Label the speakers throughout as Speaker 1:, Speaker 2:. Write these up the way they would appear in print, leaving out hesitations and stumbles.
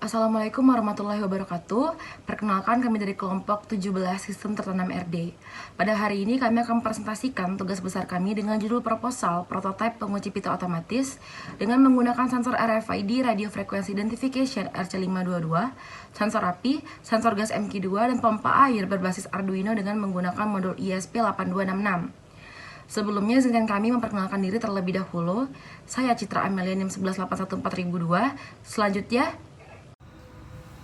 Speaker 1: Assalamualaikum warahmatullahi wabarakatuh. Perkenalkan kami dari kelompok 17 Sistem Tertanam RD. Pada hari ini kami akan mempresentasikan tugas besar kami dengan judul proposal prototipe pengunci pintu otomatis dengan menggunakan sensor RFID Radio Frequency Identification RC522, sensor api, sensor gas MQ2, dan pompa air berbasis Arduino dengan menggunakan modul ISP8266. Sebelumnya izinkan kami memperkenalkan diri terlebih dahulu. Saya Citra Amelia NIM 11814.002. Selanjutnya,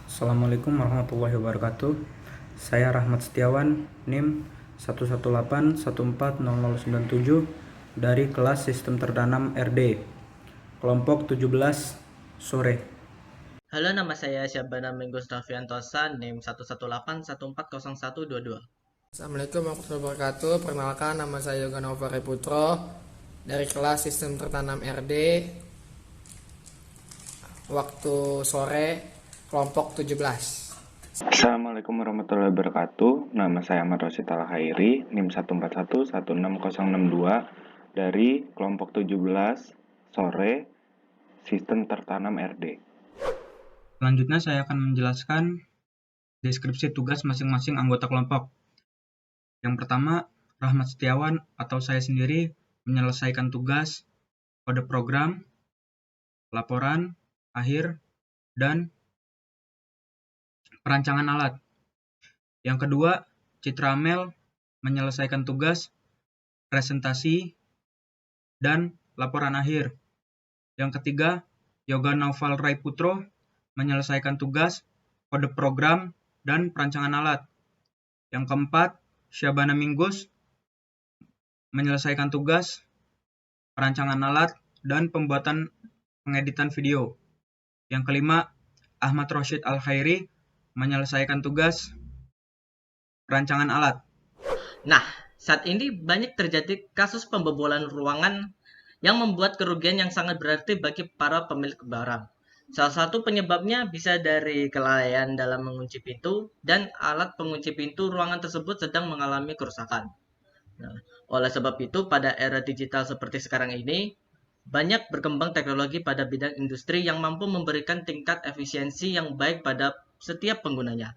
Speaker 2: Assalamualaikum warahmatullahi wabarakatuh. Saya Rahmat Setiawan, NIM 118140097 dari kelas Sistem Tertanam RD, kelompok 17 sore.
Speaker 3: Halo, nama saya Syabana Minggus Noviantosa, NIM 118140122.
Speaker 4: Assalamualaikum warahmatullahi wabarakatuh. Perkenalkan, nama saya Yoga Nova Reputro dari kelas Sistem Tertanam RD, waktu sore, kelompok 17.
Speaker 5: Assalamualaikum warahmatullahi wabarakatuh. Nama saya Ahmad Rosyid Al-Khairi, NIM 1411662 dari kelompok 17 sore Sistem Tertanam RD.
Speaker 2: Selanjutnya saya akan menjelaskan deskripsi tugas masing-masing anggota kelompok. Yang pertama, Rahmat Setiawan atau saya sendiri menyelesaikan tugas kode program, laporan, akhir, dan perancangan alat. Yang kedua, Citra Amel menyelesaikan tugas presentasi dan laporan akhir. Yang ketiga, Yoga Naufal Rai Putro menyelesaikan tugas kode program dan perancangan alat. Yang keempat, Syabana Minggus menyelesaikan tugas perancangan alat dan pembuatan pengeditan video. Yang kelima, Ahmad Rosyid Al-Khairi menyelesaikan tugas perancangan alat.
Speaker 3: Nah, saat ini banyak terjadi kasus pembobolan ruangan yang membuat kerugian yang sangat berarti bagi para pemilik barang. Salah satu penyebabnya bisa dari kelalaian dalam mengunci pintu dan alat pengunci pintu ruangan tersebut sedang mengalami kerusakan. Nah, oleh sebab itu, pada era digital seperti sekarang ini, banyak berkembang teknologi pada bidang industri yang mampu memberikan tingkat efisiensi yang baik pada setiap penggunanya.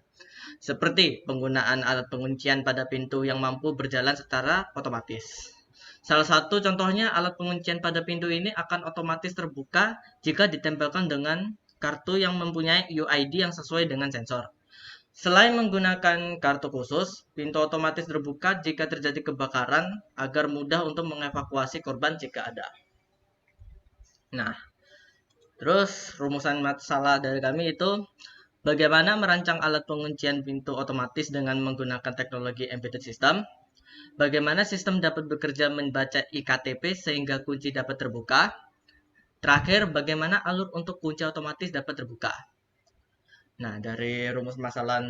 Speaker 3: Seperti penggunaan alat penguncian pada pintu yang mampu berjalan secara otomatis. Salah satu contohnya, alat penguncian pada pintu ini akan otomatis terbuka jika ditempelkan dengan kartu yang mempunyai UID yang sesuai dengan sensor. Selain menggunakan kartu khusus, pintu otomatis terbuka jika terjadi kebakaran agar mudah untuk mengevakuasi korban jika ada. Nah, terus rumusan masalah dari kami itu bagaimana merancang alat penguncian pintu otomatis dengan menggunakan teknologi embedded system? Bagaimana sistem dapat bekerja membaca iktp sehingga kunci dapat terbuka? Terakhir, bagaimana alur untuk kunci otomatis dapat terbuka? Nah, dari rumus masalah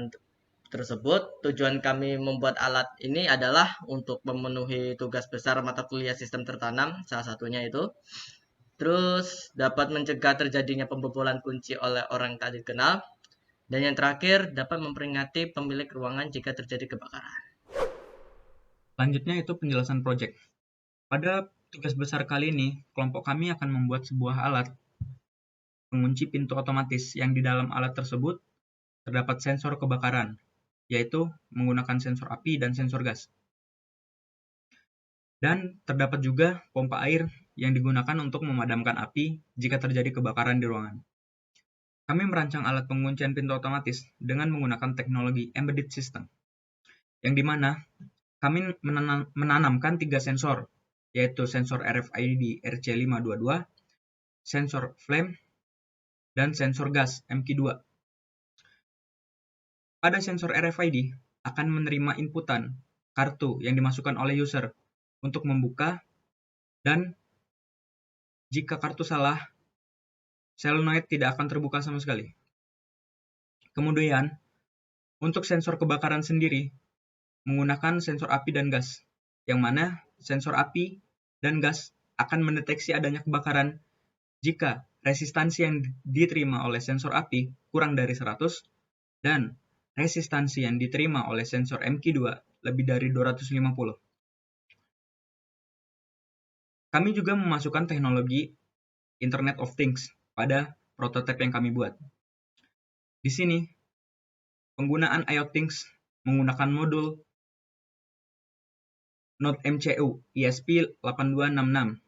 Speaker 3: tersebut, tujuan kami membuat alat ini adalah untuk memenuhi tugas besar mata kuliah sistem tertanam, salah satunya itu. Terus, dapat mencegah terjadinya pembobolan kunci oleh orang tak dikenal. Dan yang terakhir, dapat memperingati pemilik ruangan jika terjadi kebakaran.
Speaker 2: Selanjutnya itu penjelasan proyek. Pada tugas besar kali ini, kelompok kami akan membuat sebuah alat pengunci pintu otomatis yang di dalam alat tersebut terdapat sensor kebakaran, yaitu menggunakan sensor api dan sensor gas. Dan terdapat juga pompa air yang digunakan untuk memadamkan api jika terjadi kebakaran di ruangan. Kami merancang alat penguncian pintu otomatis dengan menggunakan teknologi embedded system, yang dimana kami menanamkan 3 sensor, yaitu sensor RFID RC522, sensor flame, dan sensor gas MQ2. Pada sensor RFID akan menerima inputan kartu yang dimasukkan oleh user untuk membuka, dan jika kartu salah, solenoid tidak akan terbuka sama sekali. Kemudian, untuk sensor kebakaran sendiri, menggunakan sensor api dan gas, yang mana sensor api dan gas akan mendeteksi adanya kebakaran jika resistansi yang diterima oleh sensor api kurang dari 100 dan resistansi yang diterima oleh sensor MQ2 lebih dari 250. Kami juga memasukkan teknologi Internet of Things pada prototipe yang kami buat. Di sini, penggunaan IoThings menggunakan modul Node MCU ESP8266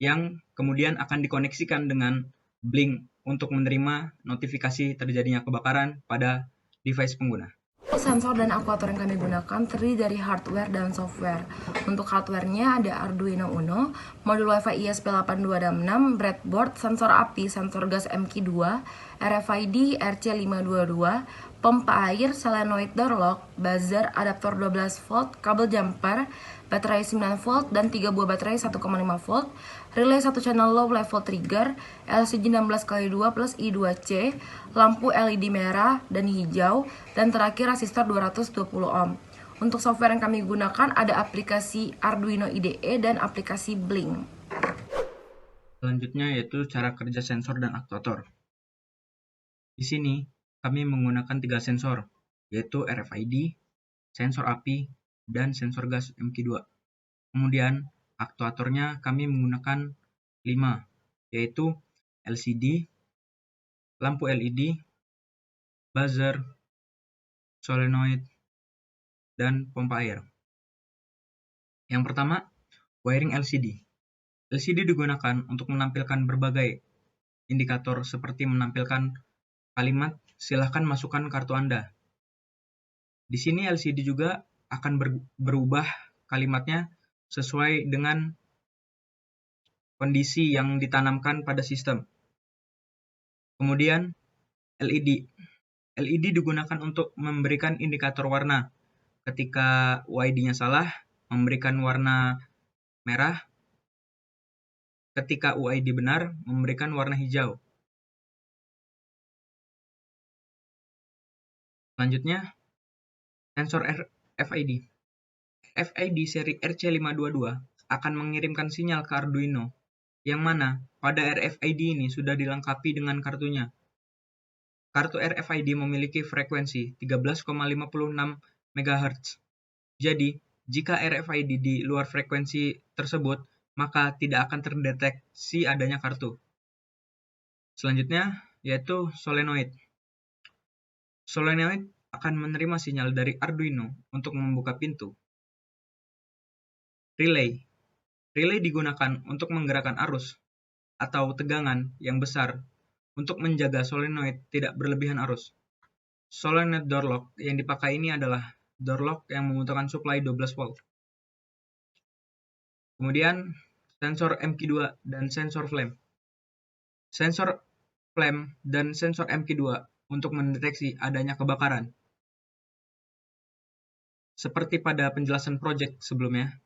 Speaker 2: yang kemudian akan dikoneksikan dengan Blink untuk menerima notifikasi terjadinya kebakaran pada device pengguna.
Speaker 1: Sensor dan aktuator yang kami gunakan terdiri dari hardware dan software. Untuk hardware-nya ada Arduino Uno, modul Wi-Fi ESP8266, breadboard, sensor api, sensor gas MQ2, RFID RC522, pompa air, solenoid door lock, buzzer, adaptor 12 volt, kabel jumper, baterai 9 volt dan 3 buah baterai 1,5 volt, relay 1 channel low level trigger, LCD 16x2 plus I2C, lampu LED merah dan hijau, dan terakhir resistor 220 ohm. Untuk software yang kami gunakan ada aplikasi Arduino IDE dan aplikasi Blink.
Speaker 2: Selanjutnya yaitu cara kerja sensor dan aktuator. Di sini kami menggunakan 3 sensor, yaitu RFID, sensor api, dan sensor gas MQ2. Kemudian aktuatornya kami menggunakan 5, yaitu LCD, lampu LED, buzzer, solenoid, dan pompa air. Yang pertama, wiring LCD. LCD digunakan untuk menampilkan berbagai indikator seperti menampilkan kalimat "Silahkan masukkan kartu Anda". Di sini LCD juga akan berubah kalimatnya sesuai dengan kondisi yang ditanamkan pada sistem. Kemudian LED. LED digunakan untuk memberikan indikator warna. Ketika UID-nya salah, memberikan warna merah. Ketika UID benar, memberikan warna hijau. Selanjutnya, sensor RFID. FID seri RC522 akan mengirimkan sinyal ke Arduino, yang mana pada RFID ini sudah dilengkapi dengan kartunya. Kartu RFID memiliki frekuensi 13,56 MHz. Jadi, jika RFID di luar frekuensi tersebut, maka tidak akan terdeteksi adanya kartu. Selanjutnya, yaitu solenoid. Solenoid akan menerima sinyal dari Arduino untuk membuka pintu. Relay. Relay digunakan untuk menggerakkan arus atau tegangan yang besar untuk menjaga solenoid tidak berlebihan arus. Solenoid door lock yang dipakai ini adalah door lock yang membutuhkan supply 12 volt. Kemudian sensor MQ2 dan sensor flame. Sensor flame dan sensor MQ2 untuk mendeteksi adanya kebakaran. Seperti pada penjelasan project sebelumnya,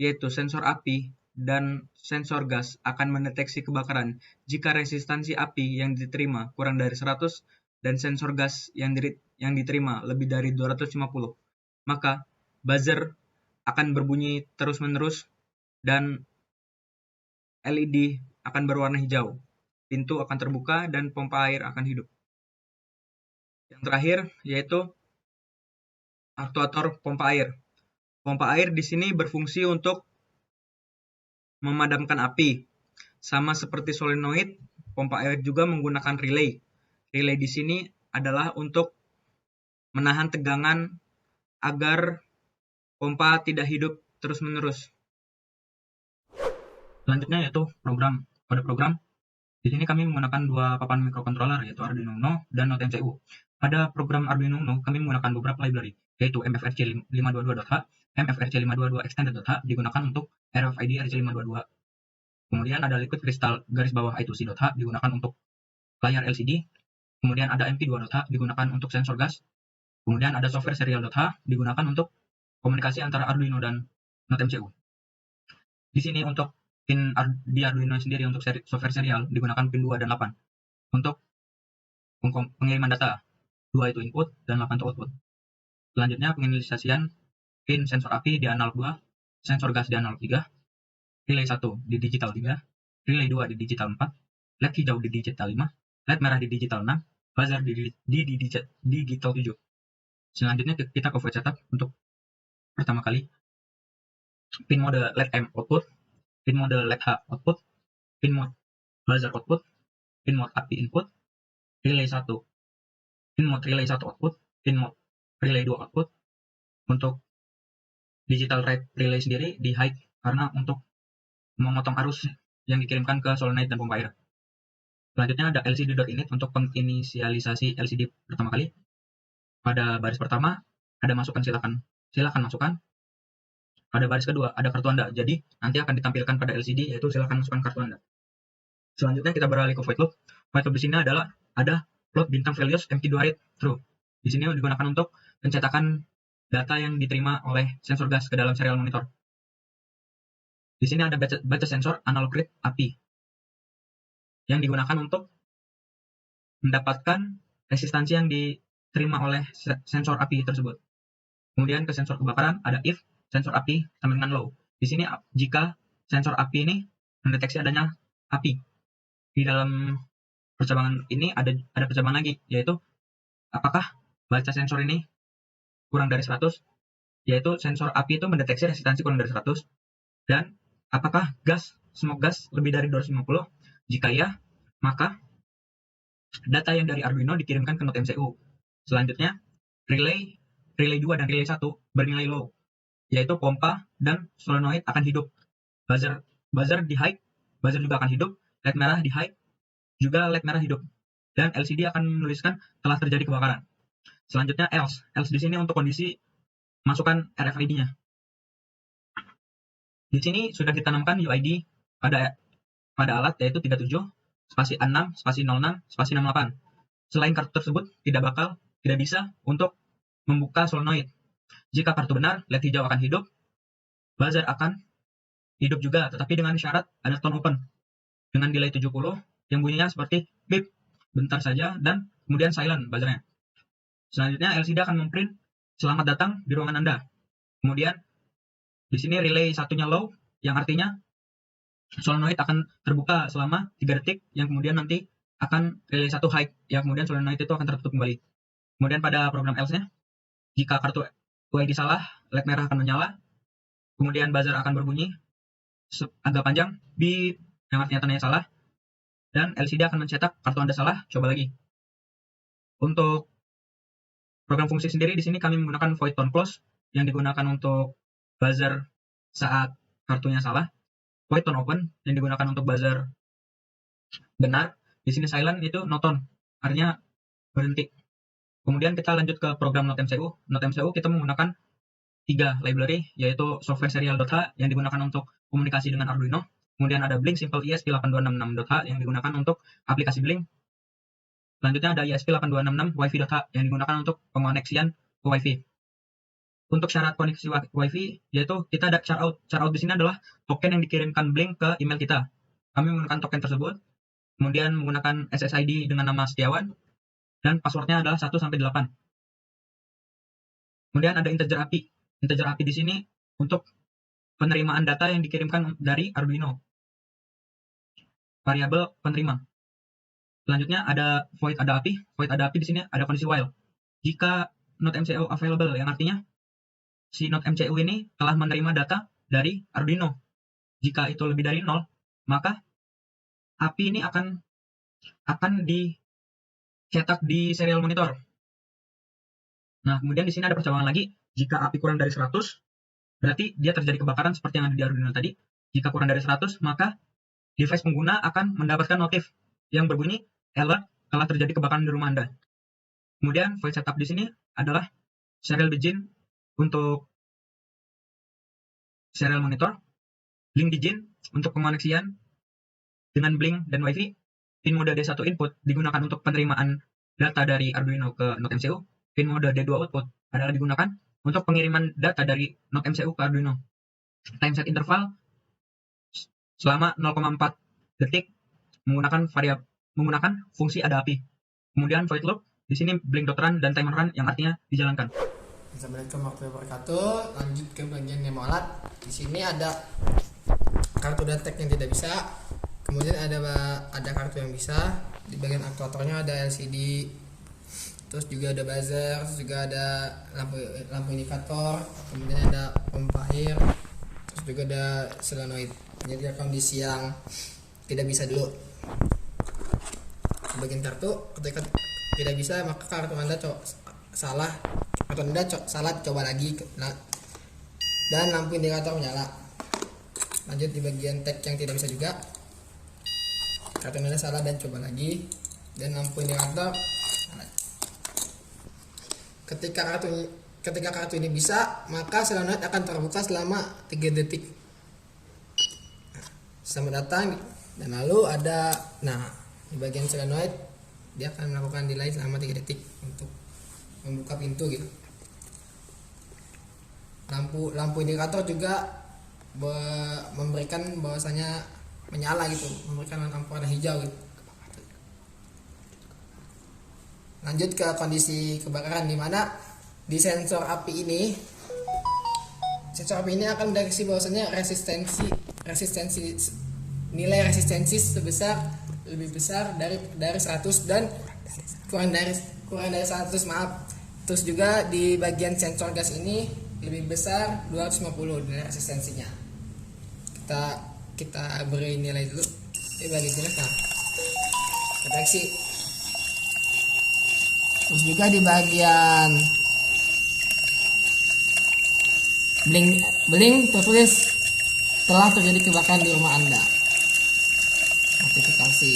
Speaker 2: yaitu sensor api dan sensor gas akan mendeteksi kebakaran jika resistansi api yang diterima kurang dari 100 dan sensor gas yang diterima lebih dari 250. Maka buzzer akan berbunyi terus-menerus dan LED akan berwarna hijau. Pintu akan terbuka dan pompa air akan hidup. Yang terakhir yaitu aktuator pompa air. Pompa air di sini berfungsi untuk memadamkan api. Sama seperti solenoid, pompa air juga menggunakan relay. Relay di sini adalah untuk menahan tegangan agar pompa tidak hidup terus-menerus. Selanjutnya yaitu program. Pada program, di sini kami menggunakan 2 papan microcontroller yaitu Arduino Uno dan Node MCU. Pada program Arduino Uno, kami menggunakan beberapa library, yaitu MFRC522.h, MFRC522 Extended.h digunakan untuk RFID RC522. Kemudian ada Liquid Crystal garis bawah I2C.h digunakan untuk layar LCD. Kemudian ada MP2.h digunakan untuk sensor gas. Kemudian ada software serial.h digunakan untuk komunikasi antara Arduino dan Node MCU. Di sini untuk pin di Arduino sendiri untuk software serial digunakan pin 2 dan 8 untuk pengiriman data. 2 itu input dan 8 itu output. Selanjutnya penginisiasian pin sensor api di analog 2, sensor gas di analog 3, relay 1 di digital 3, relay 2 di digital 4, LED hijau di digital 5, LED merah di digital 6, buzzer di digital 7. Selanjutnya kita ke void setup untuk pertama kali pin mode LED M output, pin mode LED H output, pin mode buzzer output, pin mode api input, relay 1 pin mode relay 1 output, pin mode relay 2 output. Untuk digital write relay sendiri di high karena untuk memotong arus yang dikirimkan ke solenoid dan pompa air. Selanjutnya ada LCD.init untuk penginisialisasi LCD pertama kali. Pada baris pertama ada masukan silakan masukkan. Pada baris kedua ada kartu Anda. Jadi nanti akan ditampilkan pada LCD yaitu silakan masukkan kartu Anda. Selanjutnya kita beralih ke void loop. Void loop di sini adalah ada float bintang values empty 2 read true. Di sini digunakan untuk pencetakan data yang diterima oleh sensor gas ke dalam serial monitor. Di sini ada baca sensor analog read API yang digunakan untuk mendapatkan resistansi yang diterima oleh sensor API tersebut. Kemudian ke sensor kebakaran ada if sensor API sama dengan low. Di sini jika sensor API ini mendeteksi adanya api di dalam percabangan ini ada percabangan lagi, yaitu apakah baca sensor ini kurang dari 100, yaitu sensor api itu mendeteksi resistansi kurang dari 100, dan apakah smoke gas lebih dari 250. Jika iya, maka data yang dari Arduino dikirimkan ke node MCU. Selanjutnya, relay 2 dan relay 1 bernilai low, yaitu pompa dan solenoid akan hidup. Buzzer di high, buzzer juga akan hidup, LED merah di high, juga LED merah hidup, dan LCD akan menuliskan telah terjadi kebakaran. Selanjutnya else di sini untuk kondisi masukkan RFID-nya. Di sini sudah ditanamkan UID pada alat yaitu 37 spasi 6 spasi 06 spasi 68. Selain kartu tersebut tidak bisa untuk membuka solenoid. Jika kartu benar, LED hijau akan hidup, buzzer akan hidup juga, tetapi dengan syarat ada tone open dengan delay 70 yang bunyinya seperti beep bentar saja dan kemudian silent buzzernya. Selanjutnya LCD akan memprint selamat datang di ruangan Anda. Kemudian di sini relay satunya low, yang artinya solenoid akan terbuka selama 3 detik, yang kemudian nanti akan relay 1 high, yang kemudian solenoid itu akan tertutup kembali. Kemudian pada program else-nya, jika kartu UID salah, LED merah akan menyala, kemudian buzzer akan berbunyi agak panjang, beep, yang artinya tandanya salah, dan LCD akan mencetak kartu Anda salah, coba lagi. Untuk program fungsi sendiri di sini kami menggunakan void tone close yang digunakan untuk buzzer saat kartunya salah, void tone open yang digunakan untuk buzzer benar. Di sini silent itu no tone, artinya berhenti. Kemudian kita lanjut ke program Node MCU. Node MCU kita menggunakan 3 library, yaitu software serial.h yang digunakan untuk komunikasi dengan Arduino. Kemudian ada Blink Simple ESP8266.h yang digunakan untuk aplikasi Blink. Selanjutnya ada ESP8266 Wi-Fi.h yang digunakan untuk pengoneksian ke Wi-Fi. Untuk syarat koneksi Wi-Fi, yaitu kita ada char out. Char out di sini adalah token yang dikirimkan Blink ke email kita. Kami menggunakan token tersebut, kemudian menggunakan SSID dengan nama Setiawan, dan passwordnya adalah 1-8. Kemudian ada integer API. Integer API di sini untuk penerimaan data yang dikirimkan dari Arduino. Variabel penerima. Selanjutnya ada void ada API. Void ada API di sini ada kondisi while. Jika node MCU available, yang artinya si node MCU ini telah menerima data dari Arduino. Jika itu lebih dari 0, maka API ini akan dicetak di serial monitor. Nah, kemudian di sini ada percabangan lagi. Jika API kurang dari 100, berarti dia terjadi kebakaran seperti yang ada di Arduino tadi. Jika kurang dari 100, maka device pengguna akan mendapatkan notif yang berbunyi alert telah terjadi kebakaran di rumah Anda. Kemudian void setup di sini adalah serial begin untuk serial monitor, blink begin untuk pengoneksian dengan Blink dan Wi-Fi. Pin mode D1 input digunakan untuk penerimaan data dari Arduino ke node MCU. Pin mode D2 output adalah digunakan untuk pengiriman data dari node MCU ke Arduino. Time set interval selama 0,4 detik menggunakan fungsi ada API. Kemudian void loop di sini blink.run dan timer run yang artinya dijalankan.
Speaker 4: Assalamualaikum warahmatullahi wabarakatuh. Lanjut ke bagian demo alat. Di sini ada kartu dan tag yang tidak bisa. Kemudian ada kartu yang bisa. Di bagian aktuatornya ada LCD. Terus juga ada buzzer, terus juga ada lampu indikator, kemudian ada pompa air, terus juga ada solenoid. Jadi kondisi yang tidak bisa dulu. Di bagian kartu, ketika tidak bisa, maka kartu Anda salah, coba lagi. Dan lampu indikator menyala. Lanjut di bagian tag yang tidak bisa juga, kartu Anda salah dan coba lagi, dan lampu indikator nyala. Ketika kartu ini bisa, maka solenoid akan terbuka selama 3 detik. Selamat datang. Dan lalu ada, di bagian solenoid dia akan melakukan delay selama 3 detik untuk membuka pintu gitu. Lampu indikator juga memberikan bahwasanya menyala gitu, memberikan lampu warna hijau gitu. Lanjut ke kondisi kebakaran, di mana di sensor api ini akan mendeteksi bahwasanya nilai resistensi lebih besar dari 100 dan kurang dari 100, maaf. Terus juga di bagian sensor gas ini lebih besar 250 nilai resistensinya. Kita beri nilai dulu. Ini bagian jelas, deteksi. Terus juga di bagian bling tertulis telah terjadi kebakaran di rumah Anda. Notifikasi.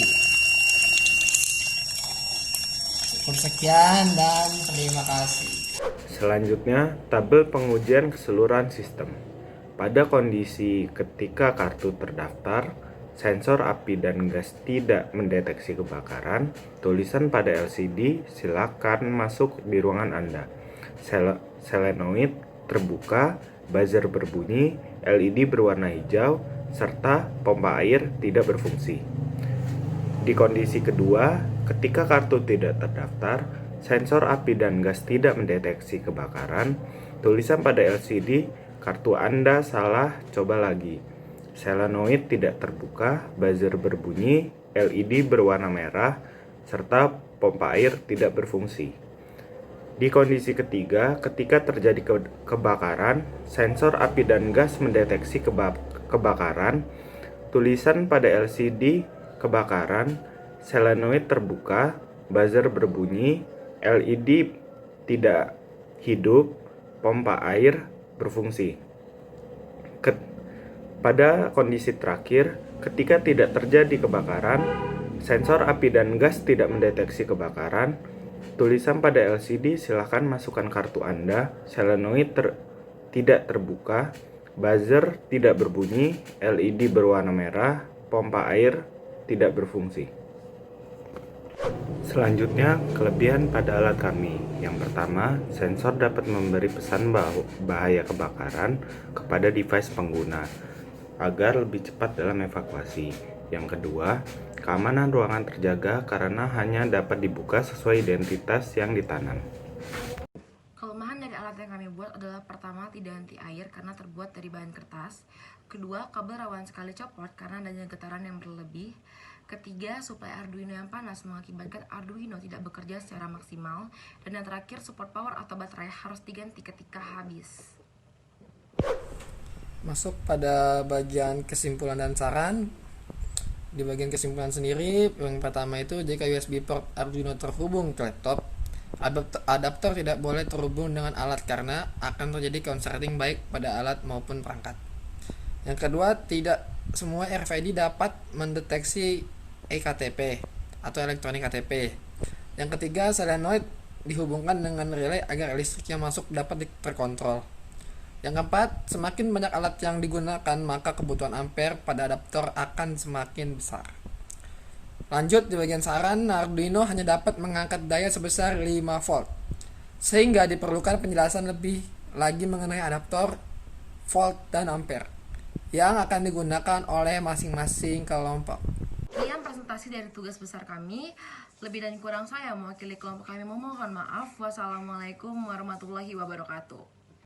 Speaker 4: Cukup sekian dan terima kasih.
Speaker 5: Selanjutnya, tabel pengujian keseluruhan sistem. Pada kondisi ketika kartu terdaftar, sensor api dan gas tidak mendeteksi kebakaran, tulisan pada LCD silakan masuk di ruangan Anda. Solenoid terbuka, buzzer berbunyi, LED berwarna hijau, serta pompa air tidak berfungsi. Di kondisi kedua, ketika kartu tidak terdaftar, sensor api dan gas tidak mendeteksi kebakaran, tulisan pada LCD, kartu Anda salah, coba lagi. Solenoid tidak terbuka, buzzer berbunyi, LED berwarna merah, serta pompa air tidak berfungsi. Di kondisi ketiga, ketika terjadi kebakaran, sensor api dan gas mendeteksi kebakaran, tulisan pada LCD kebakaran, solenoid terbuka, buzzer berbunyi, LED tidak hidup, pompa air berfungsi. Pada kondisi terakhir, ketika tidak terjadi kebakaran, sensor api dan gas tidak mendeteksi kebakaran, tulisan pada LCD silakan masukkan kartu Anda, solenoid tidak terbuka, buzzer tidak berbunyi, LED berwarna merah, pompa air tidak berfungsi. Selanjutnya, kelebihan pada alat kami. Yang pertama, sensor dapat memberi pesan bahaya kebakaran kepada device pengguna agar lebih cepat dalam evakuasi. Yang kedua, keamanan ruangan terjaga karena hanya dapat dibuka sesuai identitas yang ditanam.
Speaker 1: Kelemahan dari alat yang kami buat adalah pertama, tidak anti air karena terbuat dari bahan kertas. Kedua, kabel rawan sekali copot karena adanya getaran yang berlebih. Ketiga, suplai Arduino yang panas mengakibatkan Arduino tidak bekerja secara maksimal. Dan yang terakhir, support power atau baterai harus diganti ketika habis.
Speaker 4: Masuk pada bagian kesimpulan dan saran. Di bagian kesimpulan sendiri, yang pertama itu jika USB port Arduino terhubung ke laptop, adaptor tidak boleh terhubung dengan alat karena akan terjadi konsleting baik pada alat maupun perangkat. Yang kedua, tidak semua RFID dapat mendeteksi eKTP atau elektronik KTP. Yang ketiga, solenoid dihubungkan dengan relay agar listrik yang masuk dapat terkontrol. Yang keempat, semakin banyak alat yang digunakan, maka kebutuhan ampere pada adaptor akan semakin besar. Lanjut di bagian saran, Arduino hanya dapat mengangkat daya sebesar 5 volt, sehingga diperlukan penjelasan lebih lagi mengenai adaptor, volt, dan ampere yang akan digunakan oleh masing-masing kelompok.
Speaker 1: Sekian presentasi dari tugas besar kami. Lebih dan kurang saya mewakili kelompok kami memohon maaf. Wassalamualaikum warahmatullahi wabarakatuh.